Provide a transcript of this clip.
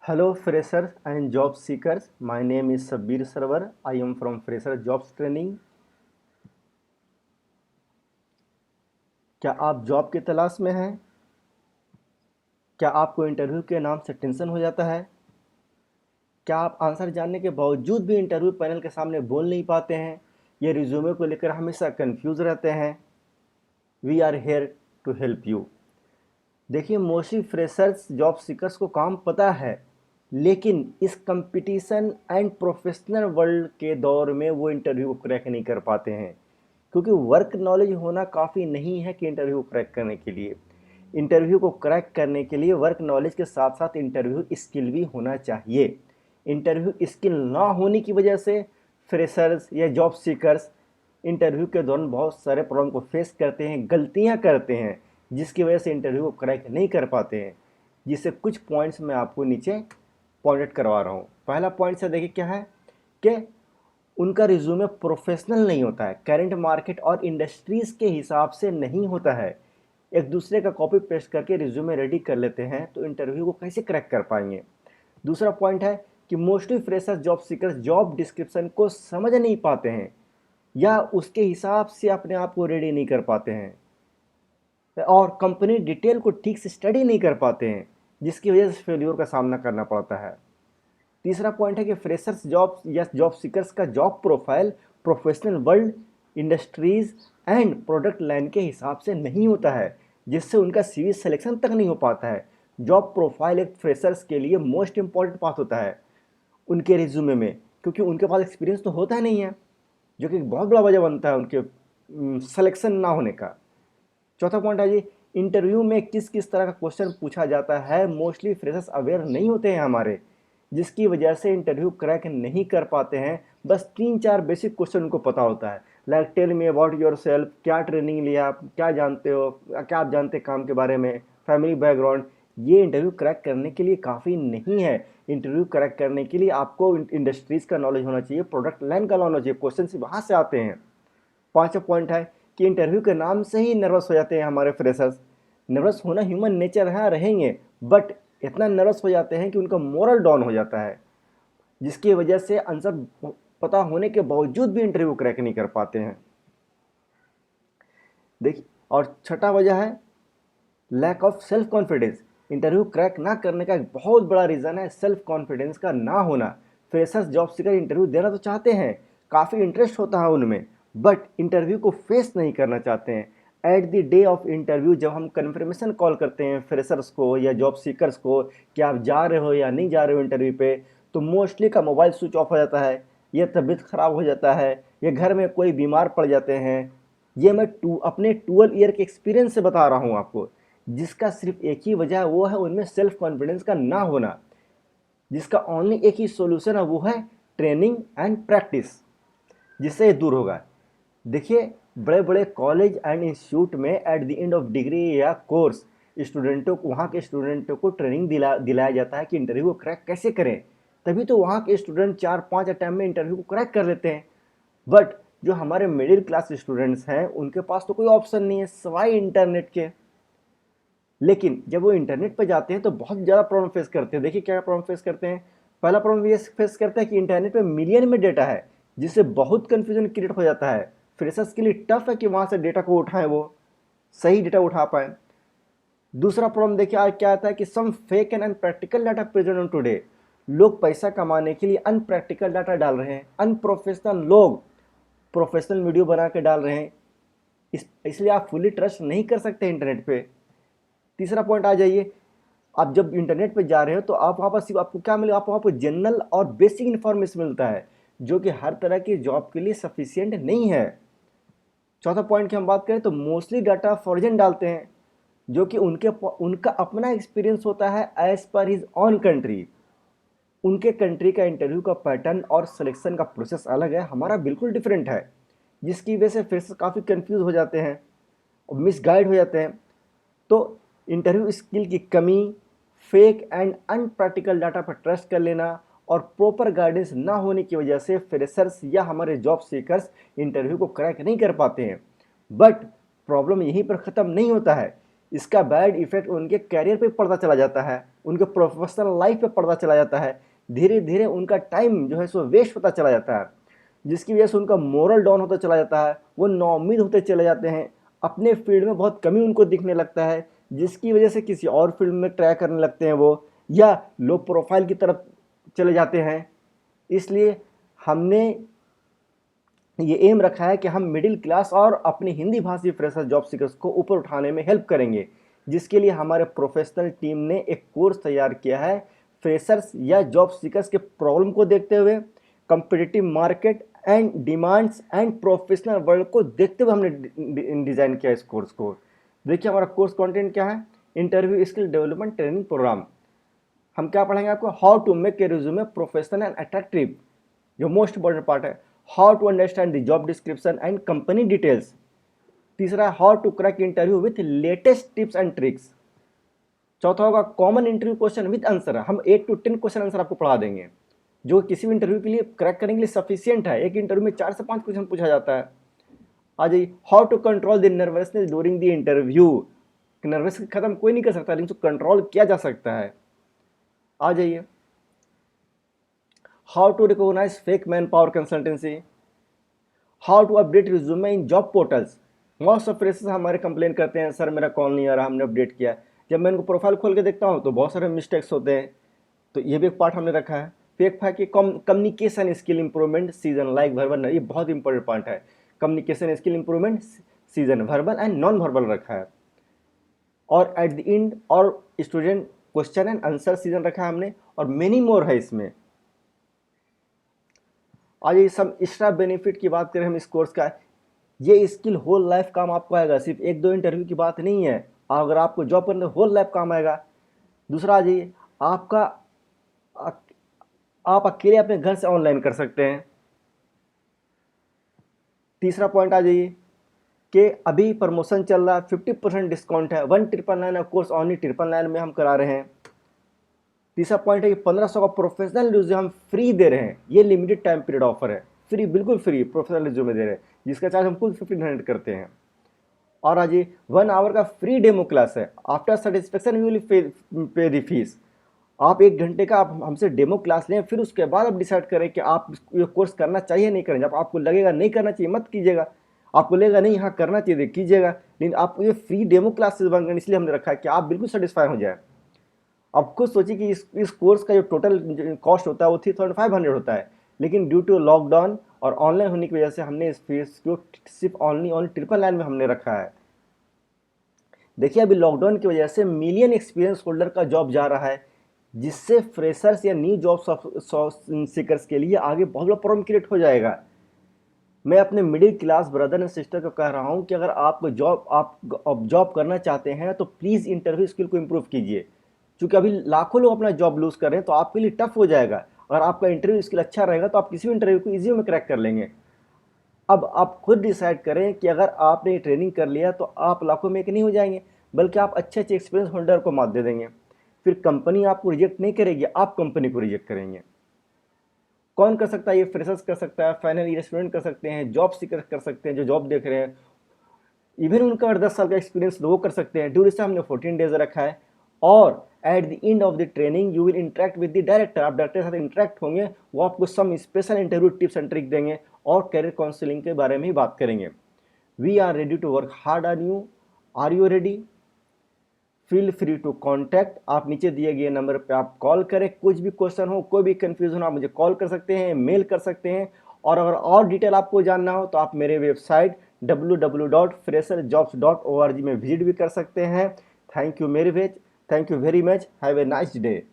Hello, freshers and job seekers. My name is Sabir Sarwar. I am from Fresher Jobs Training. क्या आप job की तलाश में हैं? क्या आपको इंटरव्यू के नाम से टेंशन हो जाता है? क्या आप आंसर जानने के बावजूद भी इंटरव्यू पैनल के सामने बोल नहीं पाते हैं? ये रिज्यूमे को लेकर हमेशा कंफ्यूज रहते हैं? We are here to help you. देखिए, मोस्टली फ्रेशर्स जॉब सीकर्स को काम पता है, लेकिन इस कंपटीशन एंड प्रोफेशनल वर्ल्ड के दौर में वो इंटरव्यू को क्रैक नहीं कर पाते हैं, क्योंकि वर्क नॉलेज होना काफ़ी नहीं है कि इंटरव्यू को क्रैक करने के लिए। इंटरव्यू को क्रैक करने के लिए वर्क नॉलेज के साथ साथ इंटरव्यू स्किल भी होना चाहिए। इंटरव्यू स्किल ना होने की वजह से फ्रेशर्स या जॉब सीकर्स इंटरव्यू के दौरान बहुत सारे प्रॉब्लम को फेस करते हैं, गलतियां करते हैं, जिसकी वजह से इंटरव्यू को क्रैक नहीं कर पाते हैं। जिससे कुछ पॉइंट्स मैं आपको नीचे पॉइंट करवा रहा हूँ। पहला पॉइंट से देखिए क्या है कि उनका रिज्यूमे प्रोफेशनल नहीं होता है, करंट मार्केट और इंडस्ट्रीज के हिसाब से नहीं होता है। एक दूसरे का कॉपी पेस्ट करके रिज्यूमे रेडी कर लेते हैं, तो इंटरव्यू को कैसे क्रैक कर पाएंगे। दूसरा पॉइंट है कि mostly freshers job seekers job description को समझ नहीं पाते हैं या उसके हिसाब से अपने आप को रेडी नहीं कर पाते हैं और कंपनी डिटेल को ठीक से स्टडी नहीं कर पाते हैं, जिसकी वजह से फेल्योर का सामना करना पड़ता है। तीसरा पॉइंट है कि फ्रेशर्स जॉब या जॉब सीकर्स का job profile professional world, industries and product line के हिसाब से नहीं होता है, जिससे उनका सीवी सिलेक्शन तक नहीं हो पाता है। जॉब प्रोफाइल एक फ्रेशर्स के लिए मोस्ट इंपॉर्टेंट पार्ट होता है उनके रिज्यूमे में, क्योंकि उनके पास एक्सपीरियंस तो होता नहीं है, जो कि बहुत बड़ा वजह बनता है उनके सिलेक्शन ना होने का। चौथा पॉइंट है जी, इंटरव्यू में किस किस तरह का क्वेश्चन पूछा जाता है, मोस्टली फ्रेशर्स अवेयर नहीं होते हैं हमारे, जिसकी वजह से इंटरव्यू क्रैक नहीं कर पाते हैं। बस 3-4 बेसिक क्वेश्चन उनको पता होता है, like tell me about yourself, क्या ट्रेनिंग लिया आप, क्या जानते हो, क्या आप जानते हैं काम के बारे में, फैमिली बैकग्राउंड। ये इंटरव्यू क्रैक करने के लिए काफ़ी नहीं है। इंटरव्यू क्रैक करने के लिए आपको इंडस्ट्रीज़ का नॉलेज होना चाहिए, प्रोडक्ट लाइन का नॉलेज चाहिए, क्वेश्चन वहाँ से आते हैं। पांचवा पॉइंट है कि इंटरव्यू के नाम से ही नर्वस हो जाते हैं हमारे फ्रेशर्स। नर्वस होना ह्यूमन नेचर है, रहेंगे, बट इतना नर्वस हो जाते हैं कि उनका मोरल डाउन हो जाता है, जिसकी वजह से आंसर पता होने के बावजूद भी इंटरव्यू क्रैक नहीं कर पाते हैं। देखिए, और छठा वजह है lack of self confidence. Interview crack ना करने का एक बहुत बड़ा रीज़न है सेल्फ कॉन्फिडेंस का ना होना। फ्रेशर्स जॉब सीकर इंटरव्यू देना तो चाहते हैं, काफ़ी इंटरेस्ट होता है उनमें, बट इंटरव्यू को फेस नहीं करना चाहते हैं। At the day of interview जब हम कन्फर्मेशन कॉल करते हैं फ्रेशर्स को या जॉब सीकर्स को कि आप जा रहे हो या नहीं जा रहे हो इंटरव्यू पे, तो मोस्टली का मोबाइल स्विच ऑफ हो जाता है, या तबीयत ख़राब हो जाता है, या घर में कोई बीमार पड़ जाते हैं। ये मैं अपने 12 ईयर के एक्सपीरियंस से बता रहा हूँ आपको, जिसका सिर्फ एक ही वजह है, वो है उनमें सेल्फ कॉन्फिडेंस का ना होना, जिसका ओनली एक ही सॉल्यूशन है, वो है ट्रेनिंग एंड प्रैक्टिस, जिससे ये दूर होगा। देखिए, बड़े बड़े कॉलेज एंड इंस्टीट्यूट में eight the end of degree या कोर्स स्टूडेंटों को, वहाँ के स्टूडेंटों को ट्रेनिंग दिलाया जाता है कि इंटरव्यू को क्रैक कैसे करें। तभी तो वहाँ के स्टूडेंट 4-5 अटैम्प्ट में इंटरव्यू को क्रैक कर लेते हैं। बट जो हमारे मिडिल क्लास स्टूडेंट्स हैं, उनके पास तो कोई ऑप्शन नहीं है सिवाय इंटरनेट के। लेकिन जब वो इंटरनेट पर जाते हैं तो बहुत ज़्यादा प्रॉब्लम फेस करते हैं। देखिए क्या प्रॉब्लम फेस करते हैं। पहला प्रॉब्लम ये फेस करते हैं कि इंटरनेट पे मिलियन में डेटा है, जिससे बहुत कन्फ्यूजन क्रिएट हो जाता है। फ्रेशर्स के लिए टफ है कि वहाँ से डेटा को उठाएं, वो सही डेटा उठा पाएँ। दूसरा प्रॉब्लम देखिए आज क्या आता है कि some fake and unpractical data present on today. लोग पैसा कमाने के लिए अनप्रैक्टिकल डाटा डाल रहे हैं, अनप्रोफेशनल लोग प्रोफेशनल वीडियो बना के डाल रहे हैं। इसलिए आप फुली ट्रस्ट नहीं कर सकते इंटरनेट पे। तीसरा पॉइंट आ जाइए, आप जब इंटरनेट पे जा रहे हो तो आप वहाँ पर सिर्फ आपको क्या मिलेगा, आपको वहाँ पर जनरल और बेसिक इन्फॉर्मेशन मिलता है, जो कि हर तरह की जॉब के लिए सफिशियंट नहीं है। चौथा पॉइंट की हम बात करें तो मोस्टली डाटा फॉर्जन डालते हैं, जो कि उनका अपना एक्सपीरियंस होता है as per his own country. उनके कंट्री का इंटरव्यू का पैटर्न और सिलेक्शन का प्रोसेस अलग है, हमारा बिल्कुल डिफरेंट है, जिसकी वजह से फ्रेशर्स काफ़ी कंफ्यूज हो जाते हैं और मिसगाइड हो जाते हैं। तो इंटरव्यू स्किल की कमी, फेक एंड अनप्रैक्टिकल डाटा पर ट्रस्ट कर लेना और प्रॉपर गाइडेंस ना होने की वजह से फ्रेशर्स या हमारे जॉब सीकर्स इंटरव्यू को क्रैक नहीं कर पाते हैं। बट प्रॉब्लम यहीं पर ख़त्म नहीं होता है। इसका बैड इफेक्ट उनके कैरियर पे पड़ता चला जाता है, उनके प्रोफेशनल लाइफ पे पड़ता चला जाता है। धीरे धीरे उनका टाइम जो है सो वेस्ट होता चला जाता है, जिसकी वजह से उनका मोरल डाउन होता चला जाता है, वो नाउम्मीद होते चले जाते हैं, अपने फील्ड में बहुत कमी उनको दिखने लगता है, जिसकी वजह से किसी और फील्ड में ट्राई करने लगते हैं वो, या लो प्रोफाइल की तरफ चले जाते हैं। इसलिए हमने ये एम रखा है कि हम मिडिल क्लास और अपने हिंदी भाषी फ्रेशर जॉब सीकर्स को ऊपर उठाने में हेल्प करेंगे, जिसके लिए हमारे प्रोफेशनल टीम ने एक कोर्स तैयार किया है। फ्रेशर्स या जॉब सीकर्स के प्रॉब्लम को देखते हुए, competitive market and demands and professional world को देखते हुए हमने डिज़ाइन किया इस कोर्स को। देखिए हमारा कोर्स कंटेंट क्या है। Interview skill development training program. हम क्या पढ़ेंगे आपको, how to make a resume professional and attractive, जो मोस्ट इंपॉर्टेंट पार्ट है। How to understand the job description and company details. तीसरा, how to crack interview with latest tips and tricks. चौथा होगा common interview question with answer. हम 8 to 10 question answer आपको पढ़ा देंगे, जो किसी भी इंटरव्यू के लिए क्रैक करने के लिए सफिशियंट है। एक इंटरव्यू में 4 से 5 क्वेश्चन पूछा जाता है। आ जाइए, how to control the nervousness during the interview. Nervous खत्म कोई नहीं कर सकता, लेकिन उसको कंट्रोल किया जा सकता है। आ जाइए, how to recognise fake manpower consultancy. How to update resume in job portals. Most of freshers हमारे कंप्लेन करते हैं, सर मेरा कॉल नहीं आ रहा, हमने अपडेट किया। जब मैं इनको प्रोफाइल खोल के देखता हूँ तो बहुत सारे मिस्टेक्स होते हैं, तो ये भी एक पार्ट हमने रखा है। फेक फैक्ट की communication skill improvement season like verbal, ये बहुत इंपॉर्टेंट पार्ट है। Communication skill improvement season verbal and non verbal रखा है। और एट द एंड और student question and answer season रखा है हमने, और मेनी मोर है इसमें। आज ये सब एक्स्ट्रा बेनिफिट की बात करें हम इस कोर्स का, ये स्किल होल लाइफ काम आपको आएगा, सिर्फ 1-2 इंटरव्यू की बात नहीं है। अगर आपको जॉब करने होल लाइफ काम आएगा। दूसरा आ जाइए, आपका आप अकेले अपने घर से ऑनलाइन कर सकते हैं। तीसरा पॉइंट आ जाइए कि अभी प्रमोशन चल रहा है, 50% डिस्काउंट है। 1999 कोर्स ओनली 1999 में हम करा रहे हैं। तीसरा पॉइंट है कि 1500 का प्रोफेशनल रिज्यूमे हम फ्री दे रहे हैं। ये लिमिटेड टाइम पीरियड ऑफर है, फ्री, बिल्कुल फ्री प्रोफेशनल रिज्यूमे दे रहे हैं, जिसका चार्ज हम खुद 1500 करते हैं। और आज 1 आवर का फ्री डेमो क्लास है। After satisfaction you will pay the fees. आप 1 घंटे का आप हमसे डेमो क्लास लें, फिर उसके बाद आप डिसाइड करें कि आप ये कोर्स करना चाहिए नहीं करें। जब आपको लगेगा नहीं करना चाहिए मत कीजिएगा, आपको लगेगा नहीं हाँ करना चाहिए कीजिएगा, लेकिन आपको ये फ्री डेमो क्लासेस बन गए, इसलिए हमने रखा है कि आप बिल्कुल सेटिस्फाई हो जाए। अब खुद सोचिए कि इस कोर्स का जो टोटल कॉस्ट होता है वो 3500 होता है, लेकिन ड्यू टू लॉकडाउन और ऑनलाइन होने की वजह से हमने इस फीस को सिर्फ ओनली 999 में हमने रखा है। देखिए अभी लॉकडाउन की वजह से मिलियन एक्सपीरियंस होल्डर का जॉब जा रहा है, जिससे फ्रेशर्स या न्यू जॉब सीकर्स के लिए आगे बहुत बड़ा प्रॉब्लम क्रिएट हो जाएगा। मैं अपने middle class brother and sister को कह रहा हूं कि अगर आपको जॉब करना चाहते हैं तो प्लीज़ इंटरव्यू स्किल को इम्प्रूव कीजिए, क्योंकि अभी लाखों लोग अपना जॉब लूज़ कर रहे हैं, तो आपके लिए टफ हो जाएगा। अगर आपका इंटरव्यू स्किल अच्छा रहेगा तो आप किसी भी इंटरव्यू को ईजी में क्रैक कर लेंगे। अब आप खुद डिसाइड करें कि अगर आपने ट्रेनिंग कर लिया तो आप लाखों में एक नहीं हो जाएंगे, बल्कि आप अच्छे अच्छे एक्सपीरियंस होल्डर को मात दे देंगे। फिर कंपनी आपको रिजेक्ट नहीं करेगी, आप कंपनी को रिजेक्ट करेंगे। कौन कर सकता है ये? फ्रेशर्स कर सकता है, फाइनल ईयर स्टूडेंट कर सकते हैं, जॉब सीकर कर सकते हैं जो जॉब देख रहे हैं, इवन उनका अगर 10 साल का एक्सपीरियंस वो कर सकते हैं। ड्यूरेशन हमने 14 डेज रखा है। और at the end of the training you will interact with the director. आप डायरेक्टर के साथ इंटरेक्ट होंगे, वो आपको some special interview tips and trick देंगे और कैरियर काउंसलिंग के बारे में ही बात करेंगे। We are ready to work hard on you. Are you ready? Feel free to contact. आप नीचे दिए गए नंबर पे आप कॉल करें, कुछ भी क्वेश्चन हो, कोई भी कन्फ्यूजन हो, आप मुझे कॉल कर सकते हैं, मेल कर सकते हैं। और अगर और डिटेल आपको जानना हो तो आप मेरे वेबसाइट www.fresherjobs.org में विजिट भी कर सकते हैं। थैंक यू मेरी वेज, thank you very much, have a nice day.